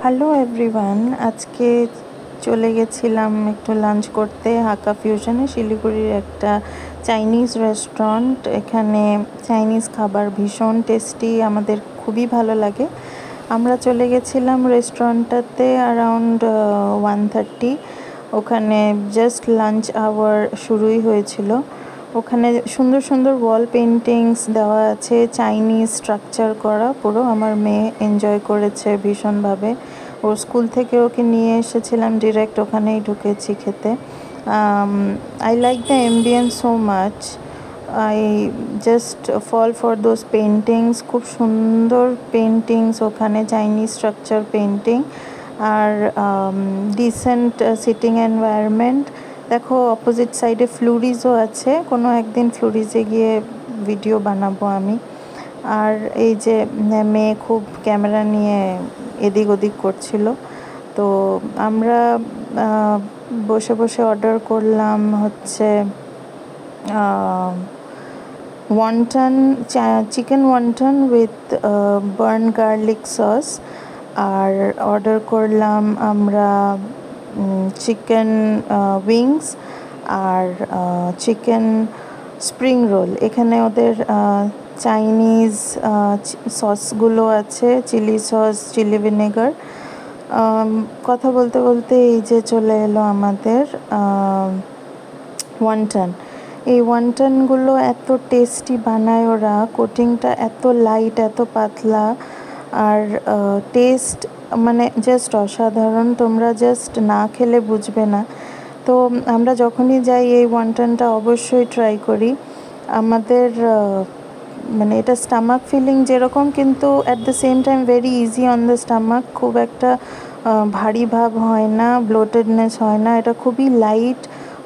Hello everyone, আজকে চলে গেছিলাম একটু লাঞ্চ করতে হাকা ফিউশনে। শিলিগুড়ির একটা চাইনিজ রেস্টুরেন্ট। এখানে চাইনিজ খাবার ভীষণ টেস্টি, আমাদের খুবই ভালো লাগে। আমরা চলে গেছিলাম রেস্টুরেন্টটাতে অ্যারাউন্ড 1:30। ওখানে জাস্ট লাঞ্চ আওয়ার শুরুই হয়েছিল। ওখানে সুন্দর সুন্দর ওয়াল পেন্টিংস দেওয়া আছে, চাইনিজ স্ট্রাকচার করা পুরো। আমার মেয়ে এনজয় করেছে ভীষণভাবে। ওর স্কুল থেকে ওকে নিয়ে এসেছিলাম, ডিরেক্ট ওখানেই ঢুকেছি খেতে। I like the ambience so much. I just fall for those paintings. খুব সুন্দর পেন্টিংস ওখানে, চাইনিজ স্ট্রাকচার পেন্টিং, আর ডিসেন্ট সিটিং এনভায়রনমেন্ট। দেখো অপোজিট সাইডে ফ্লুরিজও আছে, কোনো একদিন ফ্লুরিজে গিয়ে ভিডিও বানাবো আমি। আর এই যে মেয়ে খুব ক্যামেরা নিয়ে এদিক ওদিক করছিল। তো আমরা বসে বসে অর্ডার করলাম হচ্ছে wonton, chicken wonton with burn garlic sauce. আর অর্ডার করলাম আমরা চিকেন উইংস আর চিকেন স্প্রিং রোল। এখানে ওদের চাইনিজ সসগুলো আছে, চিলি সস, চিলি ভিনেগার। কথা বলতে বলতে এই যে চলে এলো আমাদের ওয়ান্টন। এই ওয়ান্টনগুলো এত টেস্টি বানায় ওরা, কোটিংটা এত লাইট, এত পাতলা, আর টেস্ট মানে জাস্ট অসাধারণ। তোমরা জাস্ট না খেলে বুঝবে না। তো আমরা যখনই যাই এই ওয়ান্টনটা অবশ্যই ট্রাই করি। আমাদের মানে এটা স্টামাক ফিলিং যেরকম, কিন্তু at the same time very easy on the stomach. খুব একটা ভারী ভাব হয় না, ব্লোটেডনেস হয় না, এটা খুবই লাইট।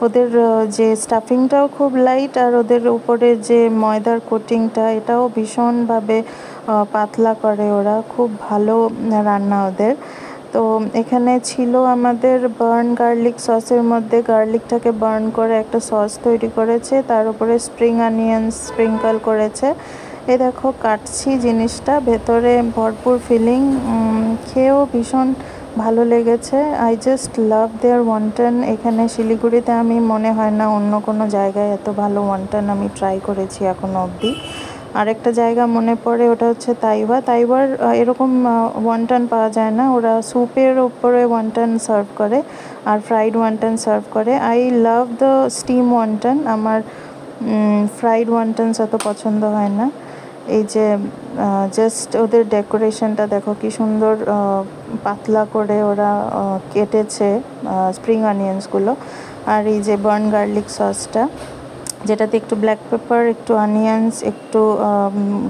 ওদের যে স্টাফিংটাও খুব লাইট, আর ওদের উপরে যে ময়দার কোটিংটা এটাও ভীষণভাবে পাতলা করে ওরা। খুব ভালো রান্না ওদের। তো এখানে ছিল আমাদের বার্ন গার্লিক সসের মধ্যে গার্লিকটাকে বার্ন করে একটা সস তৈরি করেছে, তার উপরে স্প্রিং অনিয়ন্স স্প্রিঙ্কল করেছে। এই দেখো কাটছি জিনিসটা, ভেতরে ভরপুর ফিলিং। খেয়েও ভীষণ ভালো লেগেছে। I just love their wonton. এখানে শিলিগুড়িতে আমি মনে হয় না অন্য কোনো জায়গায় এত ভালো ওয়ান্টন আমি ট্রাই করেছি এখনও অবধি। আরেকটা জায়গা মনে পড়ে, ওটা হচ্ছে তাইওয়ার। এরকম ওয়ান্টন পাওয়া যায় না, ওরা স্যুপের ওপরে ওয়ান্টন সার্ভ করে আর ফ্রাইড ওয়ান্টন সার্ভ করে। I love the steam wonton. আমার ফ্রাইড ওয়ান্টনস অত পছন্দ হয় না। এই যে জাস্ট ওদের ডেকোরেশনটা দেখো কি সুন্দর, পাতলা করে ওরা কেটেছে স্প্রিং অনিয়ন্সগুলো। আর এই যে বার্ন গার্লিক সসটা, যেটাতে একটু ব্ল্যাক পেপার, একটু অনিয়ন্স, একটু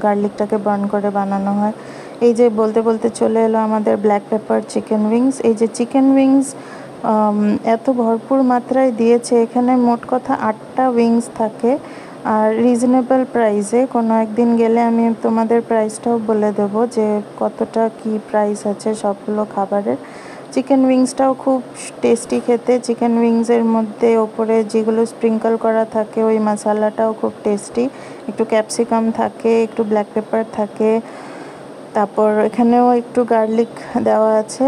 গার্লিকটাকে বার্ন করে বানানো হয়। এই যে বলতে বলতে চলে এলো আমাদের ব্ল্যাক পেপার চিকেন উইংস। এই যে চিকেন উইংস এত ভরপুর মাত্রায় দিয়েছে, এখানে মোট কথা 8টা উইংস থাকে, আর রিজনেবল প্রাইসে। কোনো একদিন গেলে আমি তোমাদের প্রাইসটাও বলে দেবো যে কতটা কি প্রাইস আছে সবগুলো খাবারের। চিকেন উইংসটাও খুব টেস্টি খেতে। চিকেন উইংসের মধ্যে ওপরে যেগুলো স্প্রিঙ্কল করা থাকে ওই মশলাটাও খুব টেস্টি। একটু ক্যাপসিকাম থাকে, একটু ব্ল্যাক পেপার থাকে, তারপর এখানেও একটু গার্লিক দেওয়া আছে।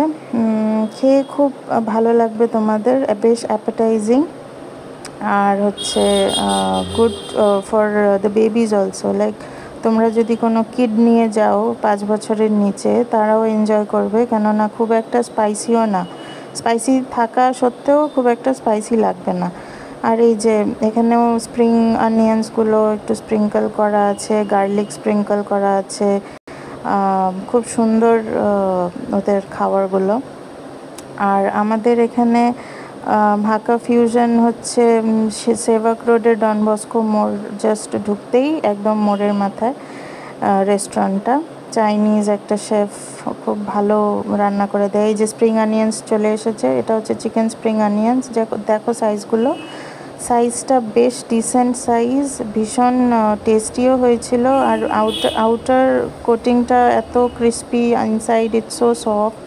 খেয়ে খুব ভালো লাগবে তোমাদের, বেশ অ্যাপেটাইজিং। আর হচ্ছে good for the babies also. Like তোমরা যদি কোনো কিড নিয়ে যাও 5 বছরের নিচে, তারাও এনজয় করবে, কেননা খুব একটা স্পাইসিও না। স্পাইসি থাকা সত্ত্বেও খুব একটা স্পাইসি লাগবে না। আর এই যে এখানেও স্প্রিং অনিয়ন্সগুলো একটু স্প্রিঙ্কল করা আছে, গার্লিক স্প্রিঙ্কল করা আছে। খুব সুন্দর ওদের খাবারগুলো। আর আমাদের এখানে হাকা ফিউশন হচ্ছে সেভাক রোডের ডন বস্কো মোড় জাস্ট ঢুকতেই একদম মোড়ের মাথায় রেস্টুরেন্টটা। চাইনিজ একটা শেফ খুব ভালো রান্না করে দেয়। এই যে স্প্রিং অনিয়ন্স চলে এসেছে, এটা হচ্ছে চিকেন স্প্রিং অনিয়ন্স। দেখো সাইজগুলো, সাইজটা বেশ ডিসেন্ট সাইজ, ভীষণ টেস্টিও হয়েছিল। আর আউটার কোটিংটা এত crispy, inside it's so soft.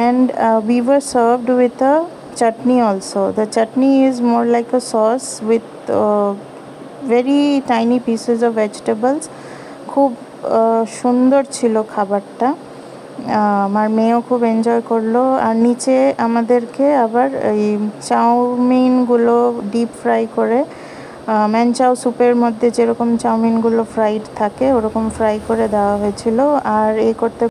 And we were served with a chutney also. The chutney is more like a sauce with very tiny pieces of vegetables. খুব সুন্দর ছিল খাবারটা। আমার মেয়েও খুব এনজয় করলো। আর নিচে আমাদেরকে আবার এই চাউমিনগুলো ডিপ ফ্রাই করে, ম্যানচাও স্যুপের মধ্যে যেরকম চাউমিনগুলো ফ্রাইড থাকে ওরকম ফ্রাই করে দেওয়া হয়েছিল। আর করতে